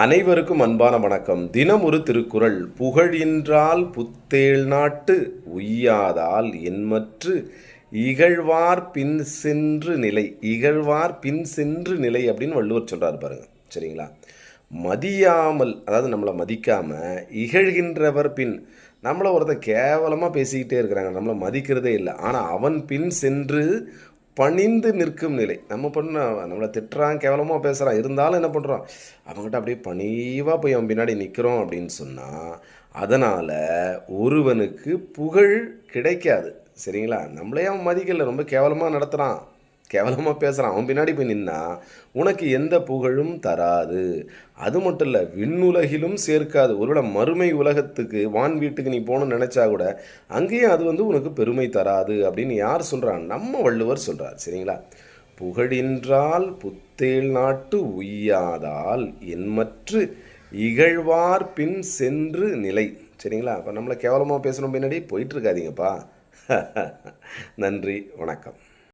அனைவருக்கும் அன்பான வணக்கம். தினம் ஒரு திருக்குறள். புகழின்றால் புத்தேள் நாட்டு உய்யாதால் என்மற்று இகழ்வார் பின் சென்று நிலை. இகழ்வார் பின் சென்று நிலை அப்படின்னு வள்ளுவர் சொல்றாரு பாருங்க. சரிங்களா? மதியாமல், அதாவது நம்மளை மதிக்காம இகழ்கின்றவர் பின், நம்மளை ஒருத்தர் கேவலமாக பேசிக்கிட்டே இருக்கிறாங்க, நம்மளை மதிக்கிறதே இல்லை, ஆனால் அவன் பின் சென்று பணிந்து நிற்கும் நிலை. நம்ம பண்ண நம்மளை திட்டுறான், கேவலமாக பேசுகிறான், இருந்தாலும் என்ன பண்ணுறோம், அவங்ககிட்ட அப்படியே பணிவாக போய் அவன் பின்னாடி நிற்கிறோம் அப்படின்னு சொன்னால் அதனால் ஒருவனுக்கு புகழ் கிடைக்காது. சரிங்களா? நம்மளே அவன் மதிக்கலை, ரொம்ப கேவலமாக நடத்துகிறான், கேவலமாக பேசுகிறான், அவன் பின்னாடி போய் நின்னா உனக்கு எந்த புகழும் தராது. அது மட்டும் இல்லை, விண்ணுலகிலும் சேர்க்காது. ஒருவேளை மறுமை உலகத்துக்கு, வான் வீட்டுக்கு நீ போகணும்னு நினச்சா கூட அங்கேயும் அது உனக்கு பெருமை தராது அப்படின்னு யார் சொல்கிறான்? நம்ம வள்ளுவர் சொல்கிறார். சரிங்களா? புகழின்றால் புத்தேள் நாட்டு உய்யாதால் என்மற்று இகழ்வார் பின் சென்று நிலை. சரிங்களா? அப்போ நம்மளை கேவலமாக பேசணும் பின்னாடி போயிட்டுருக்காதீங்கப்பா. நன்றி, வணக்கம்.